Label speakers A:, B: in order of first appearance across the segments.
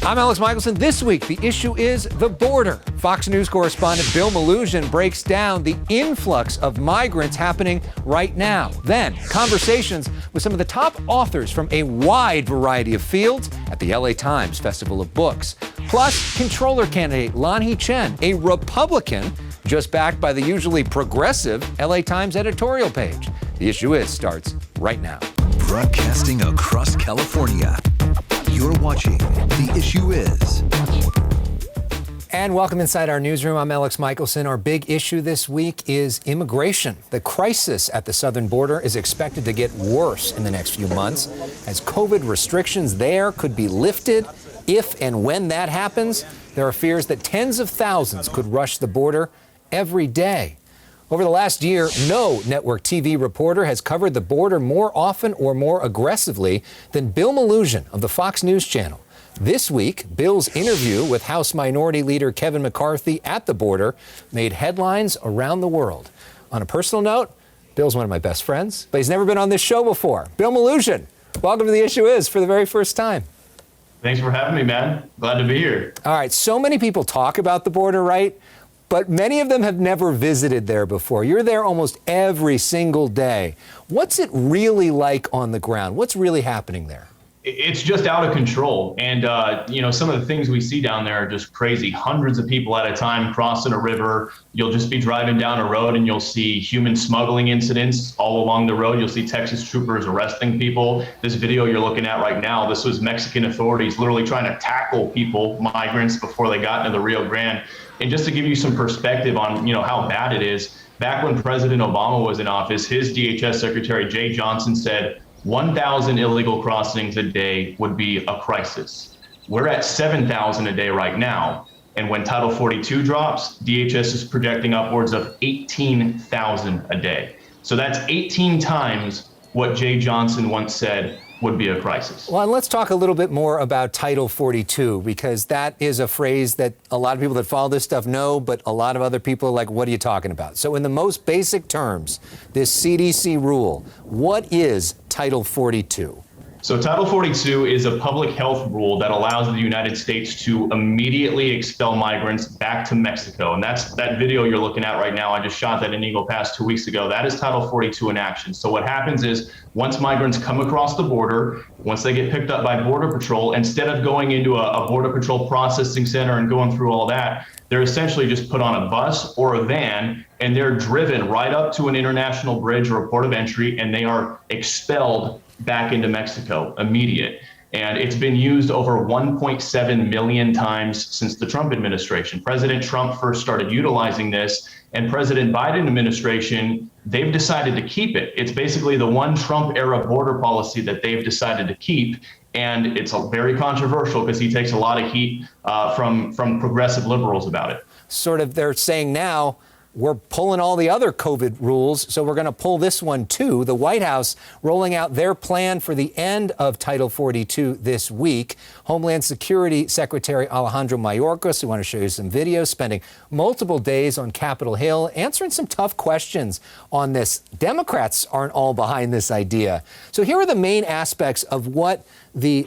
A: I'm Alex Michelson. This week, the issue is the border. Fox News correspondent Bill Melugin breaks down the influx of migrants happening right now. Then, conversations with some of the top authors from a wide variety of fields at the LA Times Festival of Books. Plus, controller candidate Lanhee Chen, a Republican, just backed by the usually progressive LA Times editorial page. The issue is starts right now.
B: Broadcasting across California. You're watching The Issue Is.
A: And welcome inside our newsroom. I'm Alex Michelson. Our big issue this week is immigration. The crisis at the southern border is expected to get worse in the next few months as COVID restrictions there could be lifted. If and when that happens, there are fears that tens of thousands could rush the border every day. Over the last year, no network TV reporter has covered the border more often or more aggressively than Bill Melugin of the Fox News Channel. This week, Bill's interview with House Minority Leader Kevin McCarthy at the border made headlines around the world. On a personal note, Bill's one of my best friends, but he's never been on this show before. Bill Melugin, welcome to The Issue Is for the very first time.
C: Thanks for having me, man. Glad to be here.
A: All right, so many people talk about the border, right? But many of them have never visited there before. You're there almost every single day. What's it really like on the ground? What's really happening there?
C: It's just out of control. And, some of the things we see down there are just crazy. Hundreds of people at a time crossing a river. You'll just be driving down a road and you'll see human smuggling incidents all along the road. You'll see Texas troopers arresting people. This video you're looking at right now, this was Mexican authorities literally trying to tackle people, migrants, before they got into the Rio Grande. And just to give you some perspective on, how bad it is, back when President Obama was in office, his DHS Secretary Jay Johnson said 1,000 illegal crossings a day would be a crisis. We're at 7,000 a day right now. And when Title 42 drops, DHS is projecting upwards of 18,000 a day. So that's 18 times what Jay Johnson once said would be a crisis.
A: Well, and let's talk a little bit more about Title 42, because that is a phrase that a lot of people that follow this stuff know, but a lot of other people are like, what are you talking about? So in the most basic terms, this CDC rule, what is Title 42?
C: So Title 42 is a public health rule that allows the United States to immediately expel migrants back to Mexico. And that's that video you're looking at right now. I just shot that in Eagle Pass 2 weeks ago. That is Title 42 in action. So what happens is once migrants come across the border, once they get picked up by Border Patrol, instead of going into a Border Patrol processing center and going through all that, they're essentially just put on a bus or a van and they're driven right up to an international bridge or a port of entry, and they are expelled back into Mexico, immediate. And it's been used over 1.7 million times since the Trump administration. President Trump first started utilizing this, and President Biden administration, they've decided to keep it. It's basically the one Trump era border policy that they've decided to keep. And it's very controversial because he takes a lot of heat from progressive liberals about it.
A: Sort of, they're saying now, we're pulling all the other COVID rules, so we're going to pull this one too. The White House rolling out their plan for the end of Title 42 this week. Homeland Security Secretary Alejandro Mayorkas, who want to show you some videos, spending multiple days on Capitol Hill, answering some tough questions on this. Democrats aren't all behind this idea. So here are the main aspects of what the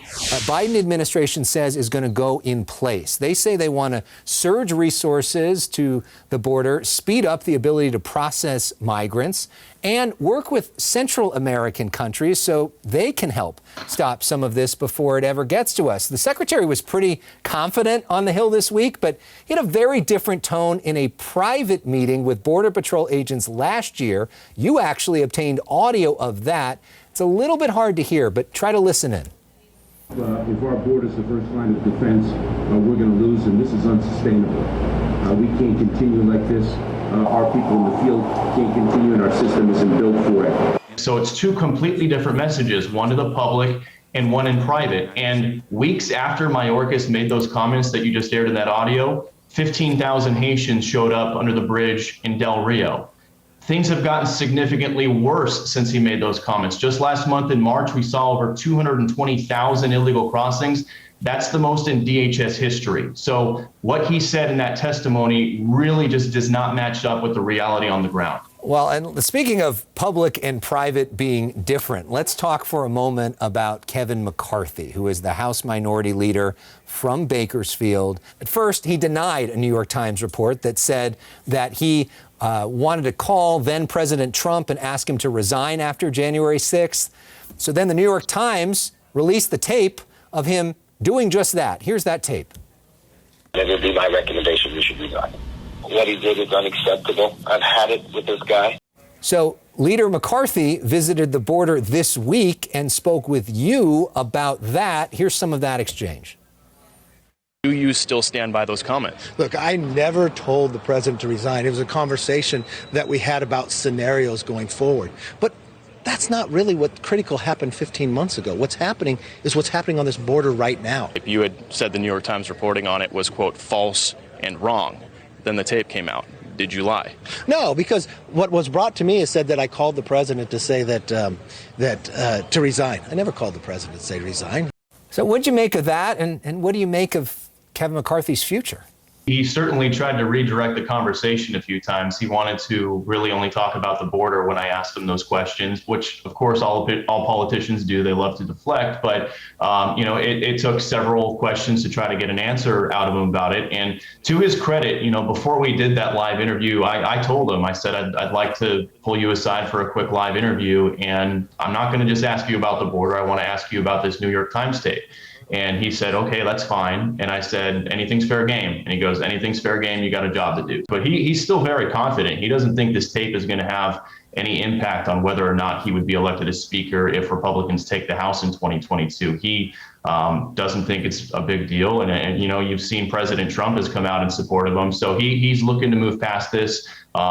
A: Biden administration says is going to go in place. They say they want to surge resources to the border, speed up the ability to process migrants, and work with Central American countries so they can help stop some of this before it ever gets to us. The secretary was pretty confident on the Hill this week, but he had a very different tone in a private meeting with Border Patrol agents last year. You actually obtained audio of that. It's a little bit hard to hear, but try to listen in.
D: If our border is the first line of defense, we're going to lose, and this is unsustainable. We can't continue like this. Our people in the field can't continue, and our system isn't built for it.
C: So it's two completely different messages, one to the public and one in private. And weeks after Mayorkas made those comments that you just aired in that audio, 15,000 Haitians showed up under the bridge in Del Rio. Things have gotten significantly worse since he made those comments. Just last month in March, we saw over 220,000 illegal crossings. That's the most in DHS history. So what he said in that testimony really just does not match up with the reality on the ground.
A: Well, and speaking of public and private being different, let's talk for a moment about Kevin McCarthy, who is the House Minority Leader from Bakersfield. At first, he denied a New York Times report that said that he wanted to call then President Trump and ask him to resign after January 6th. So then the New York Times released the tape of him doing just that. Here's that tape.
E: It would be my recommendation you should resign. What he did is unacceptable. I've had it with this guy.
A: So Leader McCarthy visited the border this week and spoke with you about that. Here's some of that exchange.
F: Do you still stand by those comments?
G: Look, I never told the president to resign. It was a conversation that we had about scenarios going forward. But that's not really what critical happened 15 months ago. What's happening is what's happening on this border right now.
F: If you had said the New York Times reporting on it was, quote, false and wrong, then the tape came out. Did you lie?
G: No, because what was brought to me is said that I called the president to say that to resign. I never called the president to say resign.
A: So what'd you make of that, and what do you make of Kevin McCarthy's future?
C: He certainly tried to redirect the conversation a few times. He wanted to really only talk about the border when I asked him those questions, which, of course, all politicians do. They love to deflect. But, it took several questions to try to get an answer out of him about it. And to his credit, before we did that live interview, I told him, I said, I'd like to pull you aside for a quick live interview. And I'm not going to just ask you about the border. I want to ask you about this New York Times tape. And he said, okay, that's fine. And I said, anything's fair game. And he goes, anything's fair game. You got a job to do. But he's still very confident. He doesn't think this tape is going to have any impact on whether or not he would be elected as speaker if Republicans take the House in 2022. He doesn't think it's a big deal. And you've seen President Trump has come out in support of him. So he's looking to move past this. We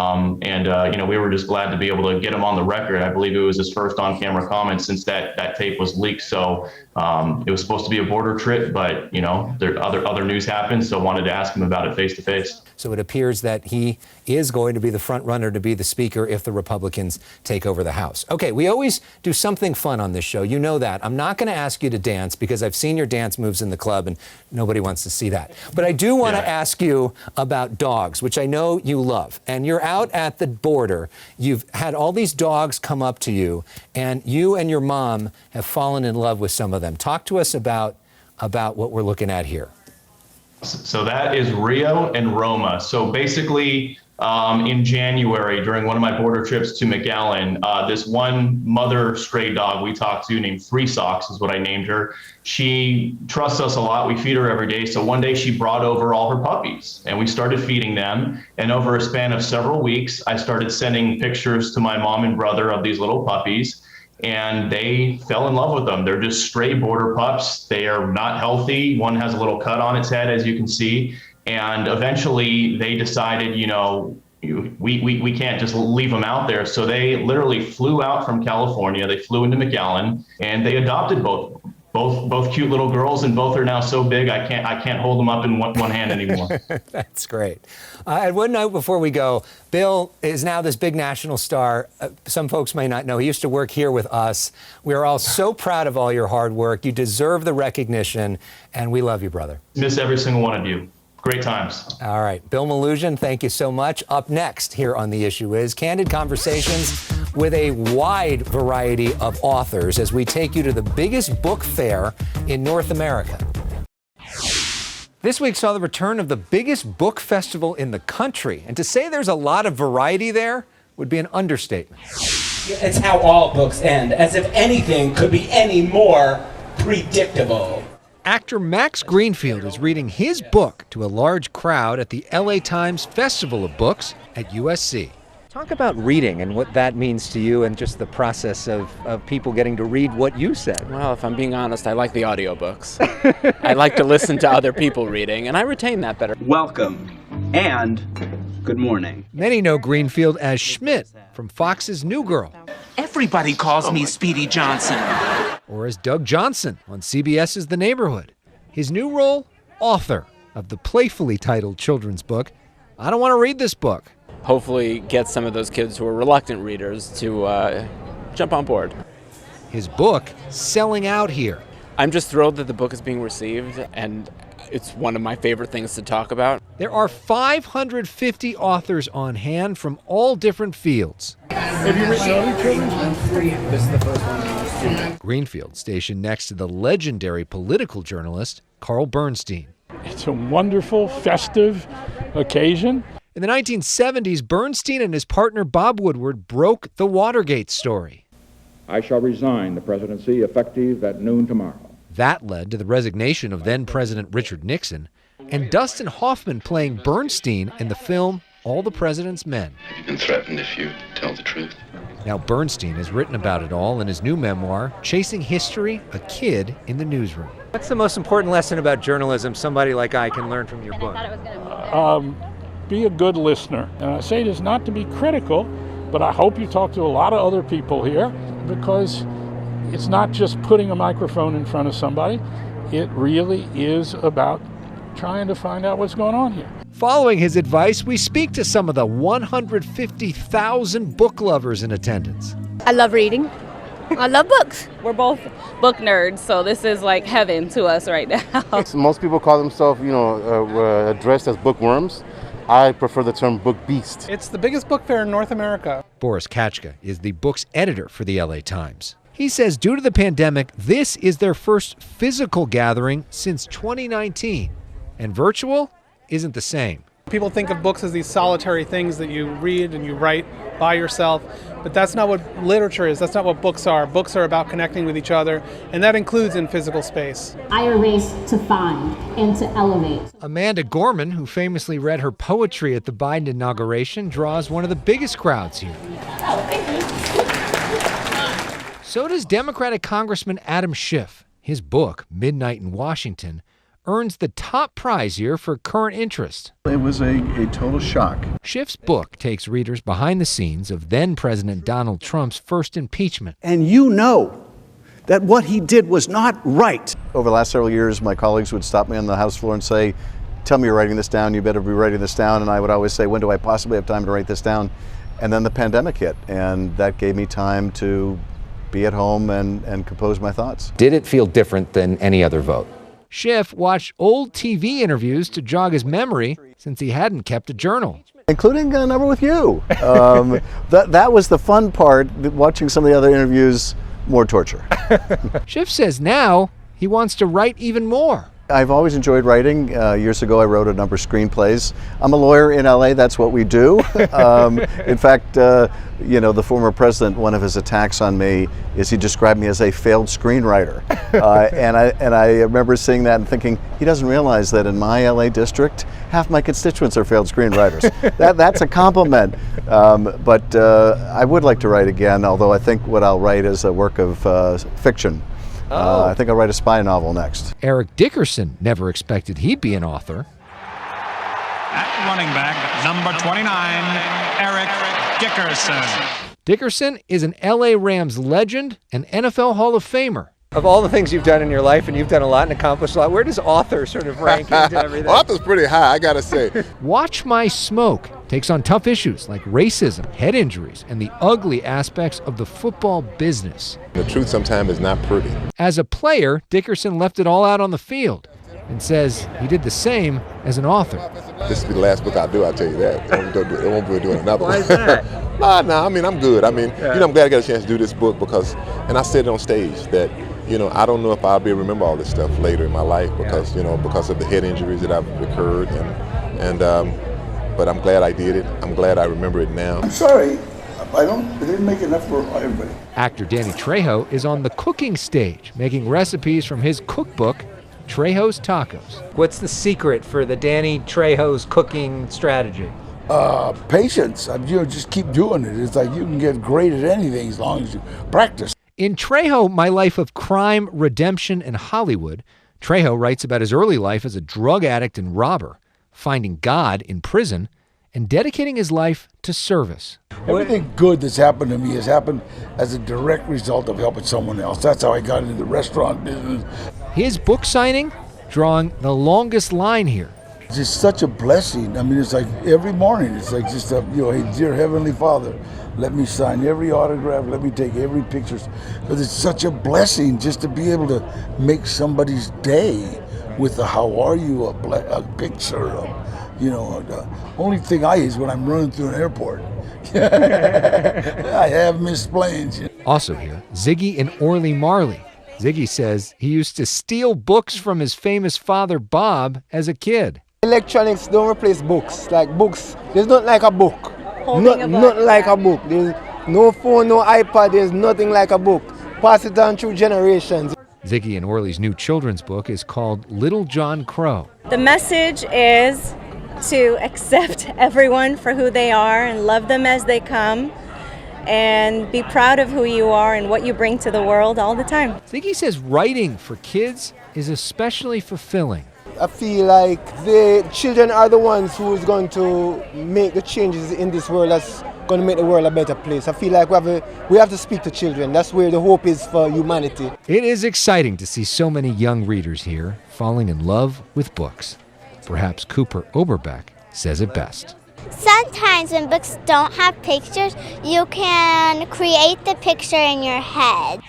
C: were just glad to be able to get him on the record. I believe it was his first on-camera comment since that tape was leaked. So it was supposed to be a border trip, but there other news happened, so wanted to ask him about it face to face.
A: So it appears that he is going to be the front runner to be the speaker if the Republicans take over the House. Okay, we always do something fun on this show. You know that. I'm not going to ask you to dance because I've seen your dance moves in the club and nobody wants to see that. But I do want to ask you about dogs, which I know you love. And you're out at the border. You've had all these dogs come up to you, and you and your mom have fallen in love with some of them. Talk to us about what we're looking at here.
C: So that is Rio and Roma. So basically, in January, during one of my border trips to McAllen, this one mother stray dog we talked to named Three Socks is what I named her. She trusts us a lot. We feed her every day. So one day she brought over all her puppies and we started feeding them. And over a span of several weeks, I started sending pictures to my mom and brother of these little puppies. And they fell in love with them. They're just stray border pups. They are not healthy. One has a little cut on its head, as you can see. And eventually they decided, we can't just leave them out there. So they literally flew out from California. They flew into McAllen and they adopted both cute little girls, and both are now so big I can't hold them up in one hand anymore.
A: That's great. And one note before we go, Bill is now this big national star. Some folks may not know. He used to work here with us. We are all so proud of all your hard work. You deserve the recognition, and we love you, brother.
C: Miss every single one of you. Great times.
A: All right. Bill Melugin, thank you so much. Up next here on The Issue Is candid conversations with a wide variety of authors as we take you to the biggest book fair in North America. This week saw the return of the biggest book festival in the country. And to say there's a lot of variety there would be an understatement.
H: It's how all books end, as if anything could be any more predictable.
A: Actor Max Greenfield is reading his book to a large crowd at the LA Times Festival of Books at USC. Talk about reading and what that means to you and just the process of people getting to read what you said.
I: Well, if I'm being honest, I like the audiobooks. I like to listen to other people reading, and I retain that better.
J: Welcome and good morning.
A: Many know Greenfield as Schmidt from Fox's New Girl.
H: Everybody calls me Speedy Johnson.
A: Or as Doug Johnson on CBS's The Neighborhood. His new role, author of the playfully titled children's book, I Don't Want to Read This Book.
I: Hopefully get some of those kids who are reluctant readers to jump on board.
A: His book, selling out here.
I: I'm just thrilled that the book is being received, and it's one of my favorite things to talk about.
A: There are 550 authors on hand from all different fields.
K: Have you written other children's books?
I: This is the first one.
A: Greenfield, stationed next to the legendary political journalist Carl Bernstein.
K: It's a wonderful, festive occasion.
A: In the 1970s, Bernstein and his partner Bob Woodward broke the Watergate story.
L: I shall resign the presidency effective at noon tomorrow.
A: That led to the resignation of then-President Richard Nixon and Dustin Hoffman playing Bernstein in the film All the President's Men.
M: Have you been threatened if you tell the truth?
A: Now Bernstein has written about it all in his new memoir, Chasing History, A Kid in the Newsroom. What's the most important lesson about journalism somebody like I can learn from your book?
K: Be a good listener. And I say this not to be critical, but I hope you talk to a lot of other people here, because it's not just putting a microphone in front of somebody. It really is about trying to find out what's going on here.
A: Following his advice, we speak to some of the 150,000 book lovers in attendance.
N: I love reading. I love books.
O: We're both book nerds, so this is like heaven to us right now.
P: Most people call themselves, addressed as bookworms. I prefer the term book beast.
Q: It's the biggest book fair in North America.
A: Boris Kachka is the book's editor for the LA Times. He says due to the pandemic, this is their first physical gathering since 2019. And virtual isn't the same.
Q: People think of books as these solitary things that you read and you write by yourself, but that's not what literature is. That's not what books are. Books are about connecting with each other, and that includes in physical space.
R: I erase to find and to elevate.
A: Amanda Gorman, who famously read her poetry at the Biden inauguration, draws one of the biggest crowds here.
R: Oh, thank you.
A: So does Democratic Congressman Adam Schiff. His book, Midnight in Washington, earns the top prize here for current interest.
S: It was a total shock.
A: Schiff's book takes readers behind the scenes of then-President Donald Trump's first impeachment.
T: And you know that what he did was not right.
P: Over the last several years, my colleagues would stop me on the House floor and say, tell me you're writing this down, you better be writing this down. And I would always say, when do I possibly have time to write this down? And then the pandemic hit, and that gave me time to be at home and compose my thoughts.
A: Did it feel different than any other vote? Schiff watched old TV interviews to jog his memory since he hadn't kept a journal.
P: Including a number with you. That was the fun part, watching some of the other interviews, more torture.
A: Schiff says now he wants to write even more.
P: I've always enjoyed writing. Years ago, I wrote a number of screenplays. I'm a lawyer in LA, that's what we do. In fact, the former president, one of his attacks on me is he described me as a failed screenwriter. And I remember seeing that and thinking, he doesn't realize that in my LA district, half my constituents are failed screenwriters. That's a compliment. But I would like to write again, although I think what I'll write is a work of fiction. I think I'll write a spy novel next.
A: Eric Dickerson never expected he'd be an author.
U: At running back, number 29, Eric Dickerson.
A: Dickerson is an LA Rams legend and NFL Hall of Famer. Of all the things you've done in your life, and you've done a lot and accomplished a lot, where does author sort of rank into everything?
V: Author's pretty high, I gotta say.
A: Watch My Smoke takes on tough issues like racism, head injuries, and the ugly aspects of the football business.
V: The truth sometimes is not pretty.
A: As a player, Dickerson left it all out on the field and says he did the same as an author.
V: This will be the last book I'll do, I'll tell you that. I won't be doing another one.
A: Why is that?
V: No, I'm good. I'm glad I got a chance to do this book because, and I said it on stage that, I don't know if I'll be able to remember all this stuff later in my life because, because of the head injuries that I've occurred, but I'm glad I did it. I'm glad I remember it now.
W: I'm sorry, I didn't make enough for everybody.
A: Actor Danny Trejo is on the cooking stage, making recipes from his cookbook, Trejo's Tacos. What's the secret for the Danny Trejo's cooking strategy?
W: Patience. Just keep doing it. It's like you can get great at anything as long as you practice.
A: In Trejo, My Life of Crime, Redemption, and Hollywood, Trejo writes about his early life as a drug addict and robber, finding God in prison, and dedicating his life to service.
W: Everything good that's happened to me has happened as a direct result of helping someone else. That's how I got into the restaurant business.
A: His book signing, drawing the longest line here.
W: It's just such a blessing. It's like every morning, it's like just hey, dear Heavenly Father, let me sign every autograph, let me take every picture. But it's such a blessing just to be able to make somebody's day with a how are you, a picture, You know, the only thing I eat is when I'm running through an airport. I have missed planes.
A: Also here, Ziggy and Orly Marley. Ziggy says he used to steal books from his famous father, Bob, as a kid.
B: Electronics don't replace books. Like books, there's not like a book. Not like a book. There's no phone, no iPad, there's nothing like a book. Pass it down through generations.
A: Ziggy and Orly's new children's book is called Little John Crow.
D: The message is to accept everyone for who they are and love them as they come and be proud of who you are and what you bring to the world all the time.
A: Ziggy says writing for kids is especially fulfilling.
B: I feel like the children are the ones who is going to make the changes in this world that's going to make the world a better place. I feel like we have to speak to children. That's where the hope is for humanity.
A: It is exciting to see so many young readers here falling in love with books. Perhaps Cooper Oberbeck says it best.
E: Sometimes when books don't have pictures, you can create the picture in your head.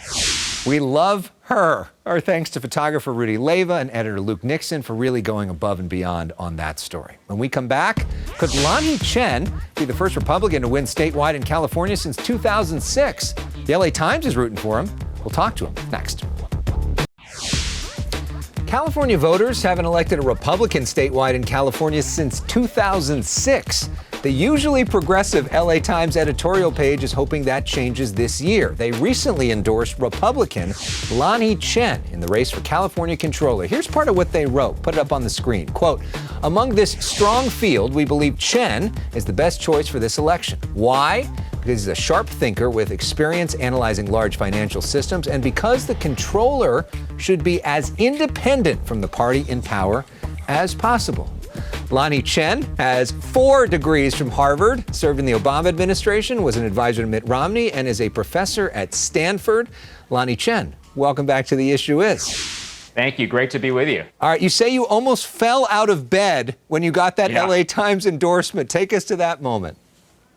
A: We love her. Our thanks to photographer Rudy Leyva and editor Luke Nixon for really going above and beyond on that story. When we come back, could Lanhee Chen be the first Republican to win statewide in California since 2006? The LA Times is rooting for him. We'll talk to him next. California voters haven't elected a Republican statewide in California since 2006. The usually progressive LA Times editorial page is hoping that changes this year. They recently endorsed Republican Lanhee Chen in the race for California Controller. Here's part of what they wrote. Put it up on the screen. Quote, among this strong field, we believe Chen is the best choice for this election. Why? Because he's a sharp thinker with experience analyzing large financial systems, and because the controller should be as independent from the party in power as possible. Lanhee Chen has 4 degrees from Harvard, served in the Obama administration, was an advisor to Mitt Romney, and is a professor at Stanford. Lanhee Chen, welcome back to The Issue Is.
X: Thank you. Great to be with you.
A: All right, you say you almost fell out of bed when you got that LA Times endorsement. Take us to that moment.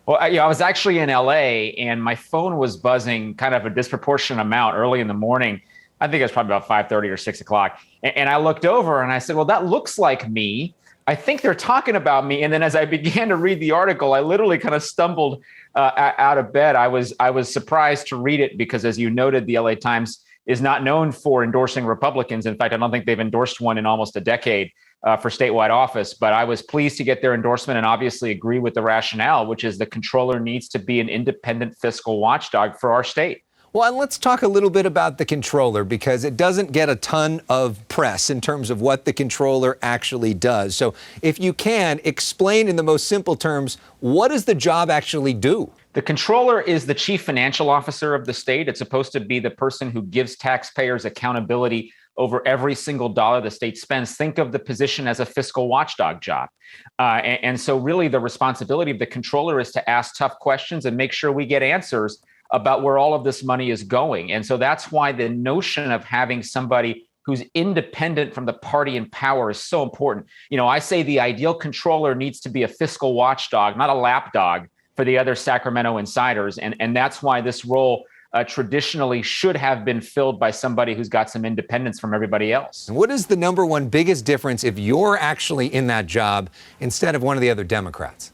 X: Well, I was actually in LA and my phone was buzzing kind of a disproportionate amount early in the morning. I think it was probably about 5:30 or 6 o'clock. And I looked over and I said, well, that looks like me. I think they're talking about me. And then as I began to read the article, I literally kind of stumbled out of bed. I was surprised to read it because, as you noted, the LA Times is not known for endorsing Republicans. In fact, I don't think they've endorsed one in almost a decade for statewide office. But I was pleased to get their endorsement and obviously agree with the rationale, which is the controller needs to be an independent fiscal watchdog for our state.
A: Well, and let's talk a little bit about the controller, because it doesn't get a ton of press in terms of what the controller actually does. So if you can, explain in the most simple terms, what does the job actually do?
X: The controller is the chief financial officer of the state. It's supposed to be the person who gives taxpayers accountability over every single dollar the state spends. Think of the position as a fiscal watchdog job. And so really the responsibility of the controller is to ask tough questions and make sure we get answers about where all of this money is going. And so that's why the notion of having somebody who's independent from the party in power is so important. You know, I say the ideal controller needs to be a fiscal watchdog, not a lapdog for the other Sacramento insiders. And that's why this role traditionally should have been filled by somebody who's got some independence from everybody else.
A: And what is the number one biggest difference if you're actually in that job instead of one of the other Democrats?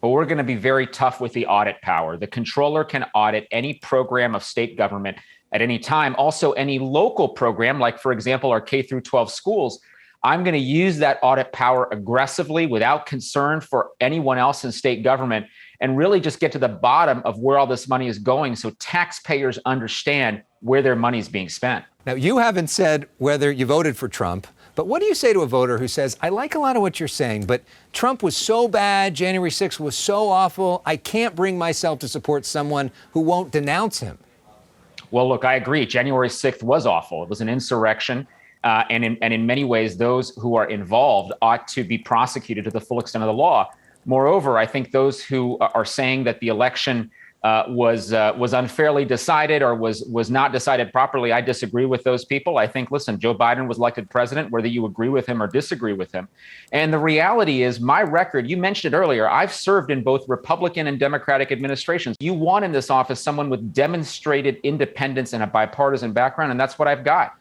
X: But we're going to be very tough with the audit power. The controller can audit any program of state government at any time. Also, any local program, like, for example, our K through 12 schools. I'm going to use that audit power aggressively without concern for anyone else in state government and really just get to the bottom of where all this money is going so taxpayers understand where their money is being spent.
A: Now, you haven't said whether you voted for Trump, but what do you say to a voter who says, I like a lot of what you're saying, but Trump was so bad, January 6th was so awful, I can't bring myself to support someone who won't denounce him?
X: Well, look, I agree. January 6th was awful. It was an insurrection. And in many ways, those who are involved ought to be prosecuted to the full extent of the law. Moreover, I think those who are saying that the election was unfairly decided or was not decided properly, I disagree with those people. I think, listen, Joe Biden was elected president, whether you agree with him or disagree with him. And the reality is my record, you mentioned it earlier, I've served in both Republican and Democratic administrations. You want in this office someone with demonstrated independence and a bipartisan background, and that's what I've got.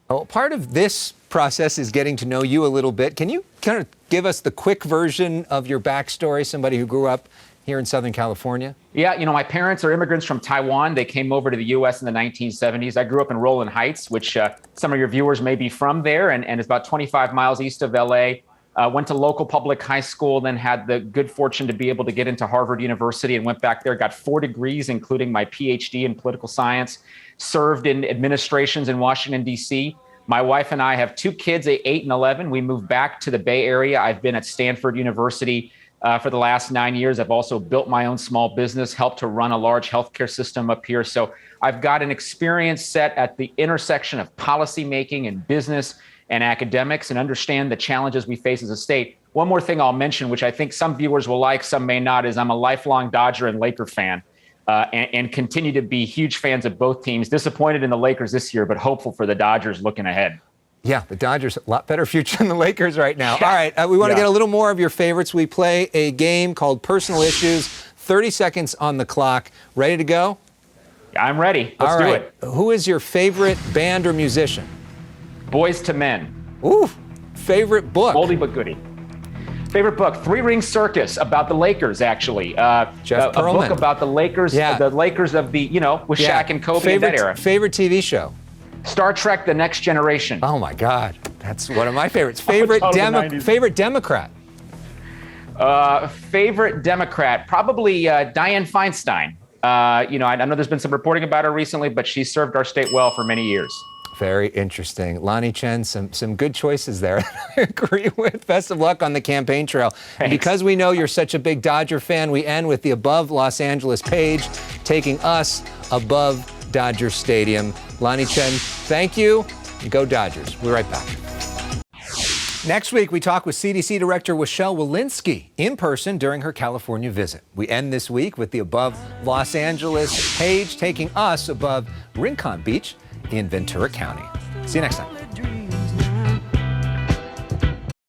A: Well, part of this process is getting to know you a little bit. Can you kind of give us the quick version of your backstory, somebody who grew up here in Southern California?
X: Yeah, my parents are immigrants from Taiwan. They came over to the U.S. in the 1970s. I grew up in Rowland Heights, which some of your viewers may be from there, and it's about 25 miles east of L.A. Went to local public high school, then had the good fortune to be able to get into Harvard University and went back there, got 4 degrees, including my PhD in political science, served in administrations in Washington, D.C. My wife and I have 2 kids, 8 and 11. We moved back to the Bay Area. I've been at Stanford University for the last 9 years. I've also built my own small business, helped to run a large healthcare system up here. So I've got an experience set at the intersection of policymaking and business and academics, and understand the challenges we face as a state. One more thing I'll mention, which I think some viewers will like, some may not, is I'm a lifelong Dodger and Laker fan, and continue to be huge fans of both teams. Disappointed in the Lakers this year, but hopeful for the Dodgers looking ahead.
A: Yeah, the Dodgers, a lot better future than the Lakers right now. All right, we want to get a little more of your favorites. We play a game called Personal Issues. 30 seconds on the clock. Ready to go?
X: I'm ready. Let's do it.
A: Who is your favorite band or musician?
X: Boys to Men.
A: Ooh, favorite book?
X: Oldie but goodie. Favorite book, 3 Ring Circus, about the Lakers, actually.
A: Jeff
X: a book about the Lakers, the Lakers of the, with Shaq and Kobe in that era.
A: Favorite TV show?
X: Star Trek: The Next Generation.
A: Oh my God, that's one of my favorites. Favorite favorite Democrat?
X: Favorite Democrat, probably Dianne Feinstein. I know there's been some reporting about her recently, but she served our state well for many years.
A: Very interesting. Lanhee Chen, some good choices there. I agree with. Best of luck on the campaign trail. And because we know you're such a big Dodger fan, we end with the above Los Angeles page, taking us above Dodger Stadium. Lanhee Chen, thank you. Go Dodgers. We'll be right back. Next week, we talk with CDC Director Michelle Walensky in person during her California visit. We end this week with the above Los Angeles page, taking us above Rincon Beach in Ventura County. See you next time.